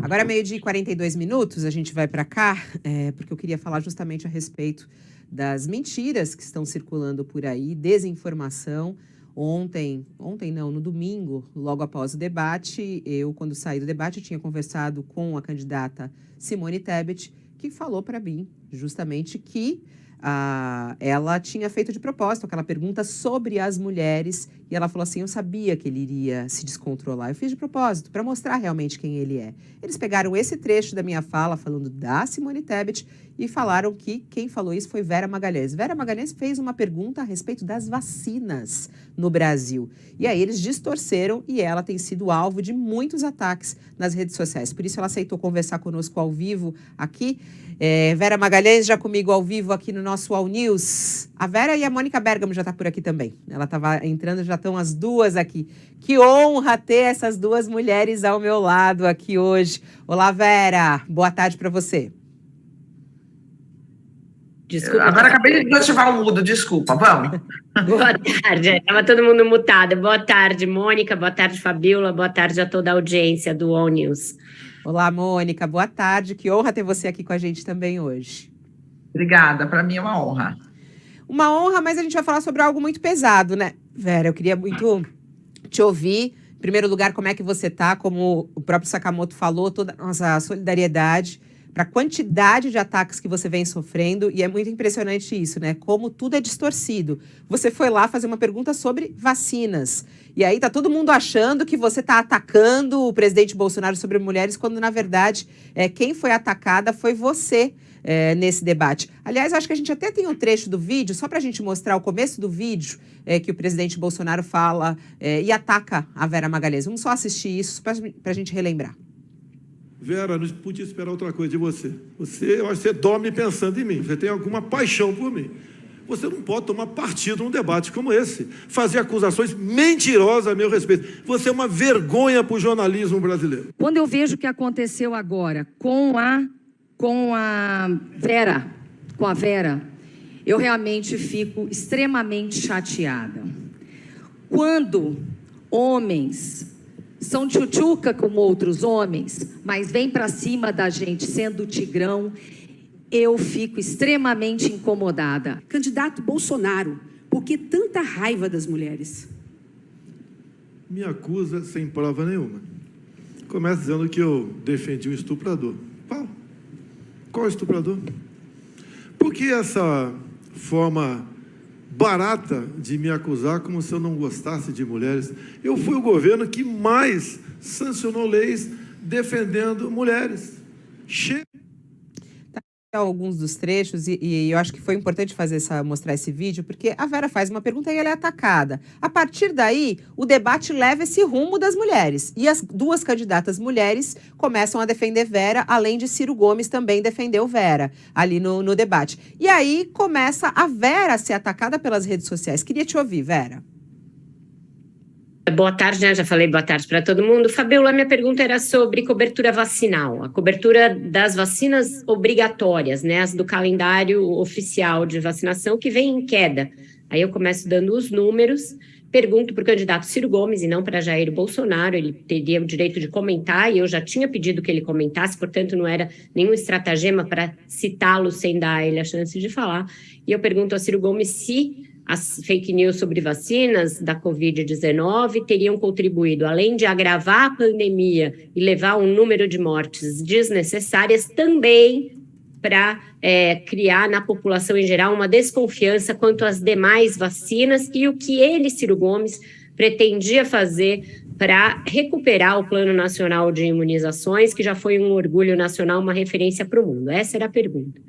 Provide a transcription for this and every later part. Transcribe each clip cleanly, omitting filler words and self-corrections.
Agora, meio-dia e 42 minutos, a gente vai para cá, porque eu queria falar justamente a respeito das mentiras que estão circulando por aí, desinformação. Ontem não, no domingo, logo após o debate, quando saí do debate, eu tinha conversado com a candidata Simone Tebet, que falou para mim justamente que ela tinha feito de propósito aquela pergunta sobre as mulheres, e ela falou assim, eu sabia que ele iria se descontrolar, eu fiz de propósito, para mostrar realmente quem ele é. Eles pegaram esse trecho da minha fala, falando da Simone Tebet, e falaram que quem falou isso foi Vera Magalhães. Vera Magalhães fez uma pergunta a respeito das vacinas no Brasil. E aí eles distorceram e ela tem sido alvo de muitos ataques nas redes sociais. Por isso ela aceitou conversar conosco ao vivo aqui. Vera Magalhães já comigo ao vivo aqui no nosso All News. A Vera e a Mônica Bergamo já tá por aqui também. Ela estava entrando, já estão as duas aqui. Que honra ter essas duas mulheres ao meu lado aqui hoje. Olá, Vera. Boa tarde para você. Desculpa. Agora acabei de ativar o mudo, desculpa, vamos. Boa tarde, estava todo mundo mutado. Boa tarde, Mônica, boa tarde, Fabíola, boa tarde a toda a audiência do All News. Olá, Mônica, boa tarde, que honra ter você aqui com a gente também hoje. Obrigada, para mim é uma honra. Uma honra, mas a gente vai falar sobre algo muito pesado, né? Vera, eu queria muito te ouvir. Em primeiro lugar, como é que você está? Como o próprio Sakamoto falou, toda a nossa solidariedade para a quantidade de ataques que você vem sofrendo, e é muito impressionante isso, né? Como tudo é distorcido. Você foi lá fazer uma pergunta sobre vacinas, e aí tá todo mundo achando que você tá atacando o presidente Bolsonaro sobre mulheres, quando na verdade quem foi atacada foi você nesse debate. Aliás, acho que a gente até tem um trecho do vídeo, só para a gente mostrar o começo do vídeo, que o presidente Bolsonaro fala e ataca a Vera Magalhães. Vamos só assistir isso para a gente relembrar. Vera, não podia esperar outra coisa de você. Eu acho que você dorme pensando em mim. Você tem alguma paixão por mim. Você não pode tomar partido num debate como esse. Fazer acusações mentirosas a meu respeito. Você é uma vergonha para o jornalismo brasileiro. Quando eu vejo o que aconteceu agora com a Vera, eu realmente fico extremamente chateada. Quando homens são tchutchuca com outros homens, mas vem para cima da gente sendo tigrão, eu fico extremamente incomodada. Candidato Bolsonaro, por que tanta raiva das mulheres? Me acusa sem prova nenhuma. Começa dizendo que eu defendi um estuprador. Qual estuprador? Por que essa forma barata de me acusar como se eu não gostasse de mulheres? Eu fui o governo que mais sancionou leis defendendo mulheres. Alguns dos trechos, e eu acho que foi importante mostrar esse vídeo, porque a Vera faz uma pergunta e ela é atacada. A partir daí, o debate leva esse rumo das mulheres. E as duas candidatas mulheres começam a defender Vera, além de Ciro Gomes também defendeu Vera ali no debate. E aí começa a Vera a ser atacada pelas redes sociais. Queria te ouvir, Vera. Boa tarde, né? Já falei boa tarde para todo mundo. Fabíola, minha pergunta era sobre cobertura vacinal, a cobertura das vacinas obrigatórias, né? As do calendário oficial de vacinação que vem em queda. Aí eu começo dando os números, pergunto para o candidato Ciro Gomes e não para Jair Bolsonaro, ele teria o direito de comentar e eu já tinha pedido que ele comentasse, portanto não era nenhum estratagema para citá-lo sem dar a ele a chance de falar. E eu pergunto a Ciro Gomes se as fake news sobre vacinas da Covid-19 teriam contribuído, além de agravar a pandemia e levar um número de mortes desnecessárias, também para criar na população em geral uma desconfiança quanto às demais vacinas e o que ele, Ciro Gomes, pretendia fazer para recuperar o Plano Nacional de Imunizações, que já foi um orgulho nacional, uma referência para o mundo. Essa era a pergunta.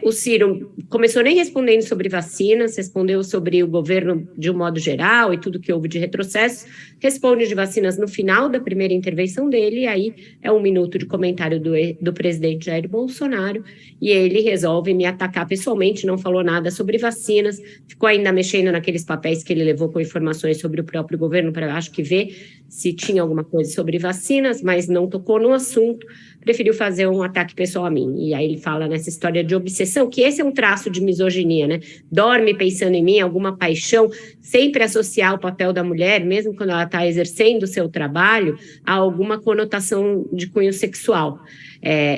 O Ciro começou nem respondendo sobre vacinas, respondeu sobre o governo de um modo geral e tudo que houve de retrocesso, responde de vacinas no final da primeira intervenção dele, e aí é 1 minuto de comentário do presidente Jair Bolsonaro, e ele resolve me atacar pessoalmente, não falou nada sobre vacinas, ficou ainda mexendo naqueles papéis que ele levou com informações sobre o próprio governo, para acho que ver se tinha alguma coisa sobre vacinas, mas não tocou no assunto, preferiu fazer um ataque pessoal a mim. E aí ele fala nessa história de obsessão, que esse é um traço de misoginia, né? Dorme pensando em mim, alguma paixão, sempre associar o papel da mulher, mesmo quando ela está exercendo o seu trabalho, a alguma conotação de cunho sexual.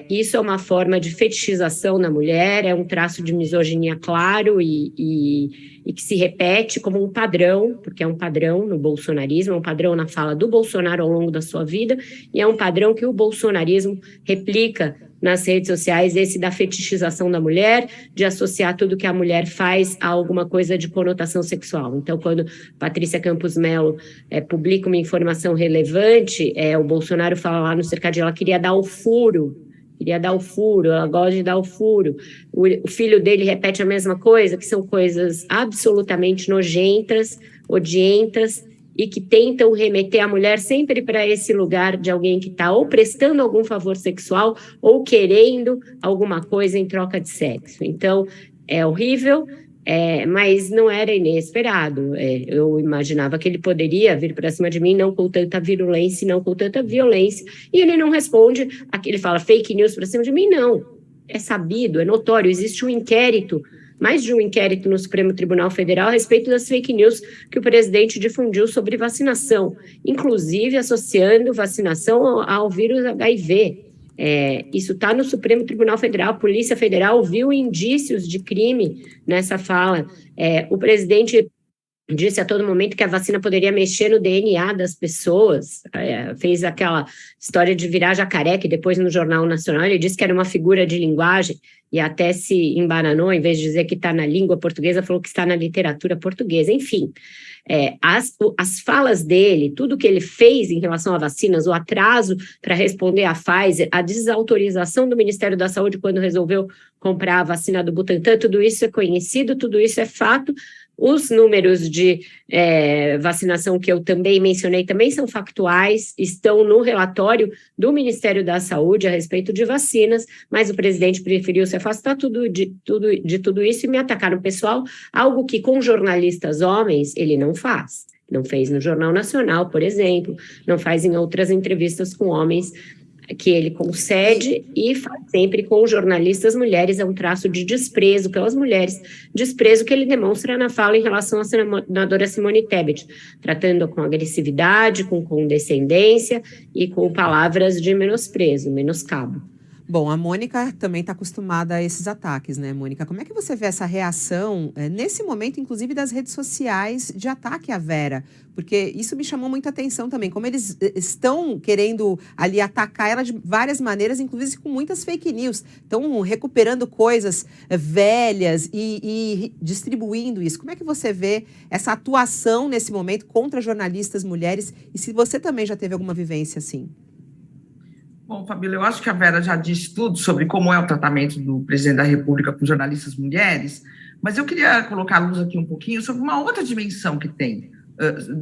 Isso é uma forma de fetichização na mulher, é um traço de misoginia claro e que se repete como um padrão, porque é um padrão no bolsonarismo, é um padrão na fala do Bolsonaro ao longo da sua vida, e é um padrão que o bolsonarismo replica nas redes sociais, esse da fetichização da mulher, de associar tudo que a mulher faz a alguma coisa de conotação sexual. Então, quando Patrícia Campos Mello publica uma informação relevante, o Bolsonaro fala lá no cercadinho, ela queria dar o furo, ela gosta de dar o furo. O filho dele repete a mesma coisa, que são coisas absolutamente nojentas, odientas, e que tentam remeter a mulher sempre para esse lugar de alguém que está ou prestando algum favor sexual ou querendo alguma coisa em troca de sexo. Então, é horrível, mas não era inesperado. Eu imaginava que ele poderia vir para cima de mim, não com tanta virulência, não com tanta violência, e ele não responde. Ele fala fake news para cima de mim, não. É sabido, é notório, existe um inquérito, mais de um inquérito no Supremo Tribunal Federal a respeito das fake news que o presidente difundiu sobre vacinação, inclusive associando vacinação ao vírus HIV. Isso está no Supremo Tribunal Federal, a Polícia Federal viu indícios de crime nessa fala. O presidente disse a todo momento que a vacina poderia mexer no DNA das pessoas, fez aquela história de virar jacaré, que depois no Jornal Nacional ele disse que era uma figura de linguagem, e até se embananou, em vez de dizer que está na língua portuguesa, falou que está na literatura portuguesa. Enfim, as falas dele, tudo que ele fez em relação a vacinas, o atraso para responder à Pfizer, a desautorização do Ministério da Saúde quando resolveu comprar a vacina do Butantan, tudo isso é conhecido, tudo isso é fato. Os números de vacinação que eu também mencionei também são factuais, estão no relatório do Ministério da Saúde a respeito de vacinas, mas o presidente preferiu se afastar de tudo isso e me atacar no pessoal, algo que com jornalistas homens ele não faz. Não fez no Jornal Nacional, por exemplo, não faz em outras entrevistas com homens que ele concede e faz sempre com jornalistas mulheres, é um traço de desprezo pelas mulheres, desprezo que ele demonstra na fala em relação à senadora Simone Tebet, tratando com agressividade, com condescendência e com palavras de menosprezo, menoscabo. Bom, a Mônica também está acostumada a esses ataques, né, Mônica? Como é que você vê essa reação, nesse momento, inclusive, das redes sociais de ataque à Vera? Porque isso me chamou muita atenção também, como eles estão querendo ali atacar ela de várias maneiras, inclusive com muitas fake news. Estão recuperando coisas velhas e distribuindo isso. Como é que você vê essa atuação nesse momento contra jornalistas mulheres? E se você também já teve alguma vivência assim? Bom, Fabíola, eu acho que a Vera já disse tudo sobre como é o tratamento do presidente da República com jornalistas mulheres, mas eu queria colocar a luz aqui um pouquinho sobre uma outra dimensão que tem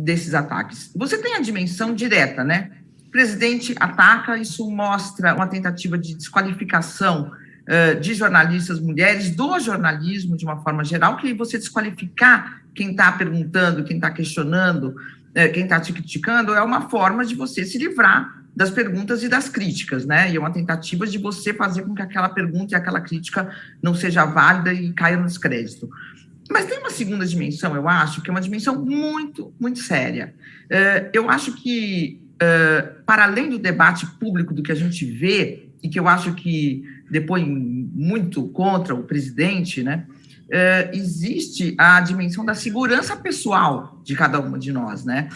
desses ataques. Você tem a dimensão direta, né? O presidente ataca, isso mostra uma tentativa de desqualificação de jornalistas mulheres, do jornalismo de uma forma geral, que você desqualificar quem está perguntando, quem está questionando, quem está te criticando, é uma forma de você se livrar das perguntas e das críticas, né? E é uma tentativa de você fazer com que aquela pergunta e aquela crítica não seja válida e caia no descrédito. Mas tem uma segunda dimensão, eu acho, que é uma dimensão muito, muito séria. Eu acho que, para além do debate público do que a gente vê, e que eu acho que depõe muito contra o presidente, né? Existe a dimensão da segurança pessoal de cada uma de nós, né?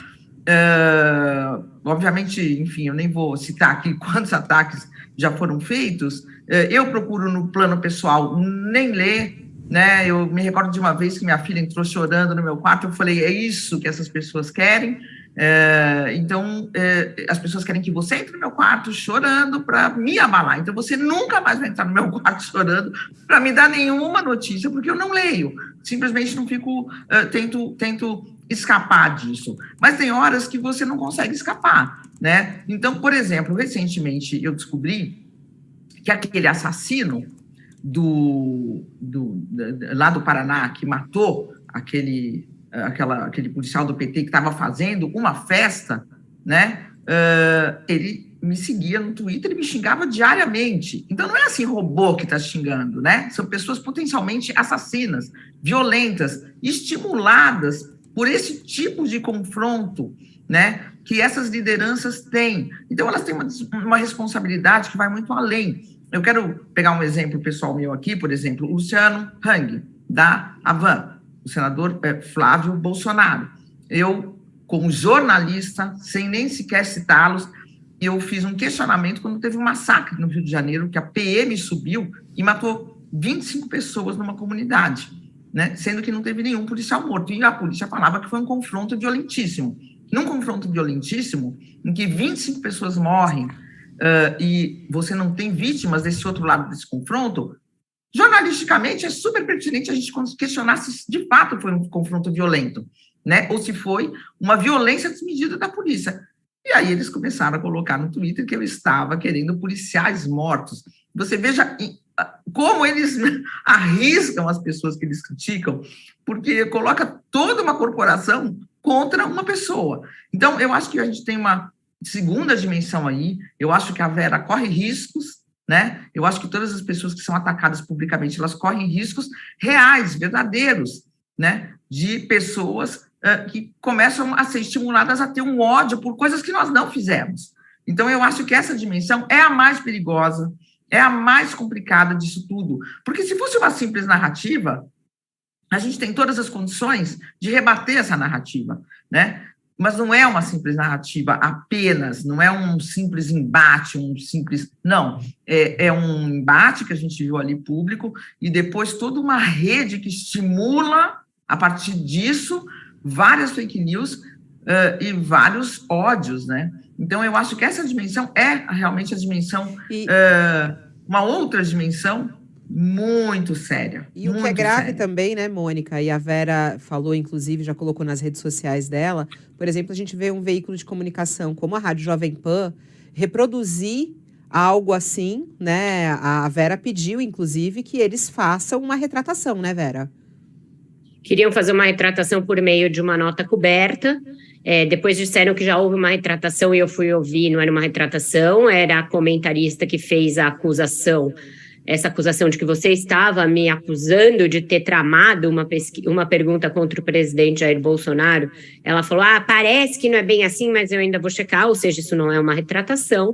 Obviamente, enfim, eu nem vou citar aqui quantos ataques já foram feitos. Eu procuro, no plano pessoal, nem ler, né? Eu me recordo de uma vez que minha filha entrou chorando no meu quarto, eu falei, é isso que essas pessoas querem? Então, as pessoas querem que você entre no meu quarto chorando para me abalar. Então, você nunca mais vai entrar no meu quarto chorando para me dar nenhuma notícia, porque eu não leio. Simplesmente não fico, tento escapar disso. Mas tem horas que você não consegue escapar, né? Então, por exemplo, recentemente eu descobri que aquele assassino lá do Paraná, que matou aquele policial do PT que estava fazendo uma festa, né? Ele me seguia no Twitter e me xingava diariamente. Então, não é assim robô que está xingando, né? São pessoas potencialmente assassinas, violentas, estimuladas por esse tipo de confronto, né? Que essas lideranças têm. Então, elas têm uma responsabilidade que vai muito além. Eu quero pegar um exemplo pessoal meu aqui, por exemplo, o Luciano Hang, da Havan, o senador Flávio Bolsonaro. Eu, como jornalista, sem nem sequer citá-los, eu fiz um questionamento quando teve um massacre no Rio de Janeiro, que a PM subiu e matou 25 pessoas numa comunidade, né? Sendo que não teve nenhum policial morto. E a polícia falava que foi um confronto violentíssimo. Num confronto violentíssimo, em que 25 pessoas morrem e você não tem vítimas desse outro lado desse confronto, jornalisticamente é super pertinente a gente questionar se de fato foi um confronto violento, né? Ou se foi uma violência desmedida da polícia. E aí eles começaram a colocar no Twitter que eu estava querendo policiais mortos. Você veja como eles arriscam as pessoas que eles criticam, porque coloca toda uma corporação contra uma pessoa. Então, eu acho que a gente tem uma segunda dimensão aí. Eu acho que a Vera corre riscos, né? Eu acho que todas as pessoas que são atacadas publicamente, elas correm riscos reais, verdadeiros, né? De pessoas que começam a ser estimuladas a ter um ódio por coisas que nós não fizemos. Então, eu acho que essa dimensão é a mais perigosa, é a mais complicada disso tudo. Porque se fosse uma simples narrativa, a gente tem todas as condições de rebater essa narrativa, né? Mas não é uma simples narrativa apenas, não é um simples embate, Não, é um embate que a gente viu ali público e depois toda uma rede que estimula, a partir disso, várias fake news e vários ódios, né? Então, eu acho que essa dimensão é realmente a dimensão, uma outra dimensão muito séria. E o que é grave também, né, Mônica? E a Vera falou, inclusive, já colocou nas redes sociais dela. Por exemplo, a gente vê um veículo de comunicação como a Rádio Jovem Pan reproduzir algo assim, né? A Vera pediu, inclusive, que eles façam uma retratação, né, Vera? Queriam fazer uma retratação por meio de uma nota coberta. Depois disseram que já houve uma retratação e eu fui ouvir, não era uma retratação, era a comentarista que fez a acusação. Essa acusação de que você estava me acusando de ter tramado uma pergunta contra o presidente Jair Bolsonaro. Ela falou, parece que não é bem assim, mas eu ainda vou checar, ou seja, isso não é uma retratação.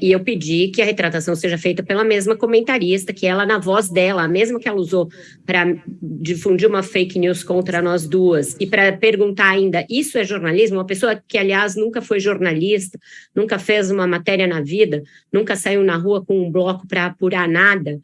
E eu pedi que a retratação seja feita pela mesma comentarista, que ela, na voz dela, a mesma que ela usou para difundir uma fake news contra nós duas, e para perguntar ainda, isso é jornalismo? Uma pessoa que, aliás, nunca foi jornalista, nunca fez uma matéria na vida, nunca saiu na rua com um bloco para apurar nada,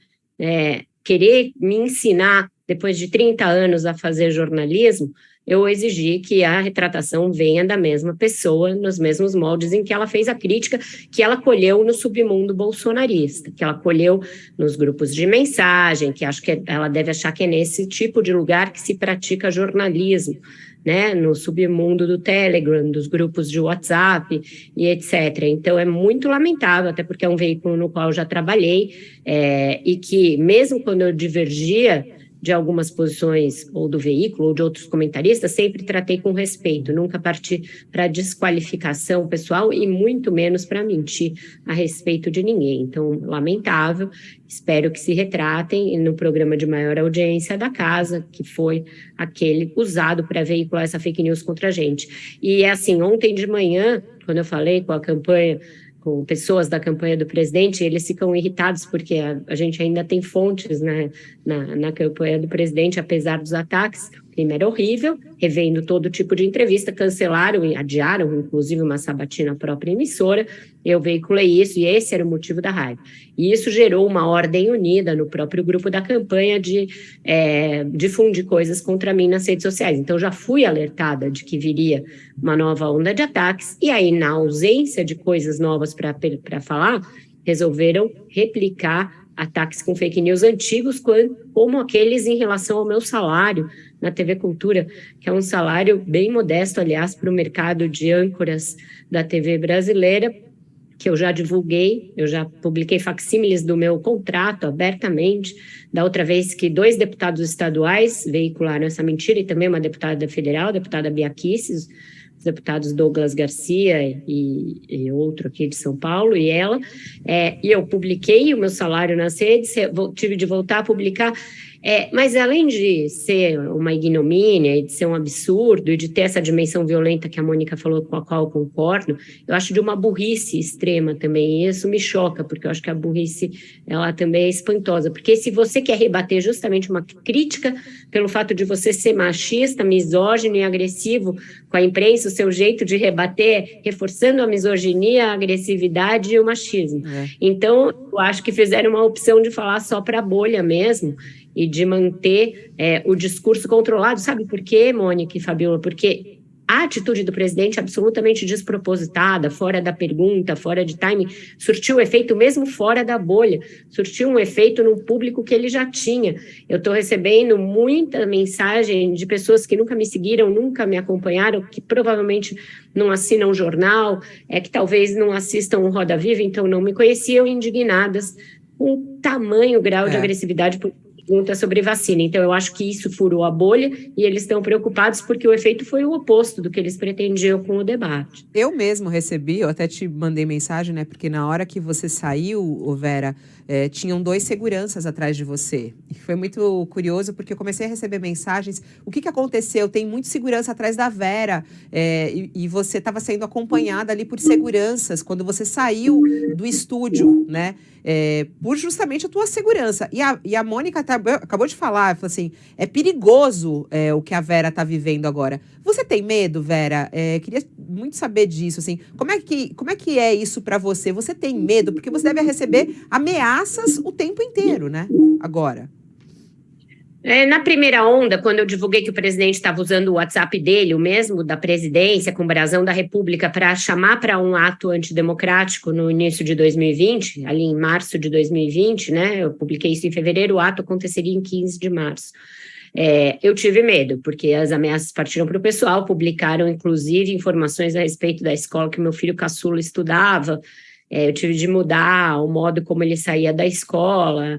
querer me ensinar, depois de 30 anos, a fazer jornalismo, eu exigi que a retratação venha da mesma pessoa, nos mesmos moldes em que ela fez a crítica que ela colheu no submundo bolsonarista, que ela colheu nos grupos de mensagem, que acho que ela deve achar que é nesse tipo de lugar que se pratica jornalismo, né, no submundo do Telegram, dos grupos de WhatsApp e etc. Então, é muito lamentável, até porque é um veículo no qual eu já trabalhei, e que, mesmo quando eu divergia de algumas posições, ou do veículo, ou de outros comentaristas, sempre tratei com respeito, nunca parti para desqualificação pessoal e muito menos para mentir a respeito de ninguém. Então, lamentável, espero que se retratem no programa de maior audiência da casa, que foi aquele usado para veicular essa fake news contra a gente. E assim, ontem de manhã, quando eu falei com a campanha, com pessoas da campanha do presidente, eles ficam irritados porque a gente ainda tem fontes, né, na campanha do presidente, apesar dos ataques. O clima era horrível, revendo todo tipo de entrevista, cancelaram e adiaram, inclusive, uma sabatina à própria emissora. Eu veiculei isso e esse era o motivo da raiva. E isso gerou uma ordem unida no próprio grupo da campanha de difundir coisas contra mim nas redes sociais. Então, já fui alertada de que viria uma nova onda de ataques e aí, na ausência de coisas novas para falar, resolveram replicar ataques com fake news antigos, como aqueles em relação ao meu salário na TV Cultura, que é um salário bem modesto, aliás, para o mercado de âncoras da TV brasileira, que eu já divulguei, eu já publiquei facsímiles do meu contrato abertamente, da outra vez que 2 deputados estaduais veicularam essa mentira, e também uma deputada federal, a deputada Bia Kicis, deputados Douglas Garcia e outro aqui de São Paulo, e ela, e eu publiquei o meu salário nas redes, tive de voltar a publicar, mas além de ser uma ignomínia e de ser um absurdo e de ter essa dimensão violenta que a Mônica falou, com a qual eu concordo, eu acho de uma burrice extrema também, e isso me choca, porque eu acho que a burrice, ela também é espantosa, porque se você quer rebater justamente uma crítica pelo fato de você ser machista, misógino e agressivo com a imprensa, o seu jeito de rebater, reforçando a misoginia, a agressividade e o machismo. Então, eu acho que fizeram uma opção de falar só para a bolha mesmo, e de manter o discurso controlado. Sabe por quê, Mônica e Fabiola? Porque a atitude do presidente absolutamente despropositada, fora da pergunta, fora de timing, surtiu efeito mesmo fora da bolha, surtiu um efeito no público que ele já tinha. Eu estou recebendo muita mensagem de pessoas que nunca me seguiram, nunca me acompanharam, que provavelmente não assinam jornal, que talvez não assistam o Roda Viva, então não me conheciam, indignadas com o tamanho, grau de agressividade pergunta sobre vacina. Então, eu acho que isso furou a bolha e eles estão preocupados porque o efeito foi o oposto do que eles pretendiam com o debate. Eu mesmo recebi, eu até te mandei mensagem, né? Porque na hora que você saiu, Vera, tinham 2 seguranças atrás de você. E foi muito curioso porque eu comecei a receber mensagens. O que aconteceu? Tem muito segurança atrás da Vera e você estava sendo acompanhada ali por seguranças quando você saiu do estúdio, né? Por justamente a tua segurança. E a Mônica acabou de falar, falou assim, é perigoso o que a Vera está vivendo agora. Você tem medo, Vera? Queria muito saber disso, assim. Como é que é isso para você? Você tem medo? Porque você deve receber ameaças o tempo inteiro, né? Agora. Na primeira onda, quando eu divulguei que o presidente estava usando o WhatsApp dele, o mesmo da presidência, com o brasão da República, para chamar para um ato antidemocrático no início de 2020, ali em março de 2020, né? Eu publiquei isso em fevereiro, o ato aconteceria em 15 de março. Eu tive medo, porque as ameaças partiram para o pessoal, publicaram, inclusive, informações a respeito da escola que meu filho caçula estudava. Eu tive de mudar o modo como ele saía da escola,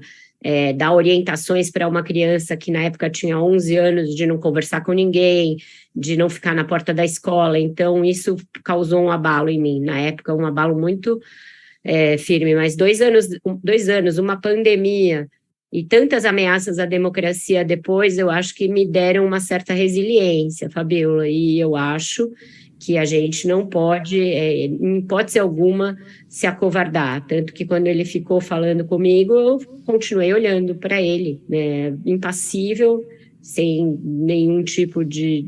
dar orientações para uma criança que na época tinha 11 anos de não conversar com ninguém, de não ficar na porta da escola. Então, isso causou um abalo em mim. Na época, um abalo muito firme. Mas 2 anos, uma pandemia e tantas ameaças à democracia depois, eu acho que me deram uma certa resiliência, Fabiola. E eu acho que a gente não pode, em hipótese alguma, se acovardar. Tanto que quando ele ficou falando comigo, eu continuei olhando para ele, né, impassível, sem nenhum tipo de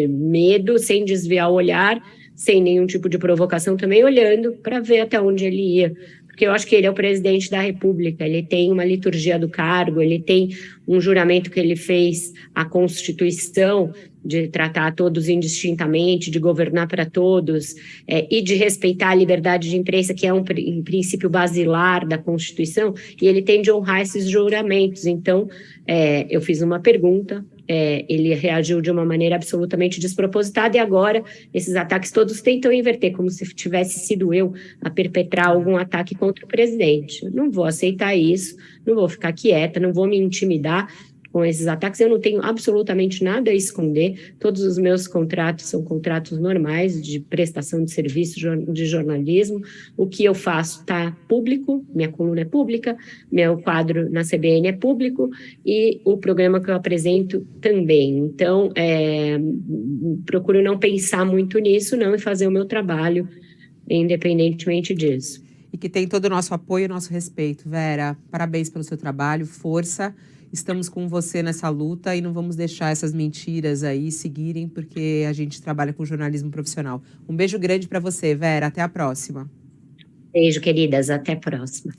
medo, sem desviar o olhar, sem nenhum tipo de provocação, também olhando para ver até onde ele ia. Porque eu acho que ele é o presidente da República, ele tem uma liturgia do cargo, ele tem um juramento que ele fez à Constituição, de tratar todos indistintamente, de governar para todos, e de respeitar a liberdade de imprensa, que é um princípio basilar da Constituição, e ele tem de honrar esses juramentos. Então, eu fiz uma pergunta, ele reagiu de uma maneira absolutamente despropositada, e agora esses ataques todos tentam inverter, como se tivesse sido eu a perpetrar algum ataque contra o presidente. Eu não vou aceitar isso, não vou ficar quieta, não vou me intimidar com esses ataques. Eu não tenho absolutamente nada a esconder, todos os meus contratos são contratos normais de prestação de serviço de jornalismo, o que eu faço está público, minha coluna é pública, meu quadro na CBN é público e o programa que eu apresento também. Então, procuro não pensar muito nisso, não, e fazer o meu trabalho independentemente disso. E que tem todo o nosso apoio e o nosso respeito. Vera, parabéns pelo seu trabalho, força. Estamos com você nessa luta e não vamos deixar essas mentiras aí seguirem, porque a gente trabalha com jornalismo profissional. Um beijo grande para você, Vera. Até a próxima. Beijo, queridas. Até a próxima.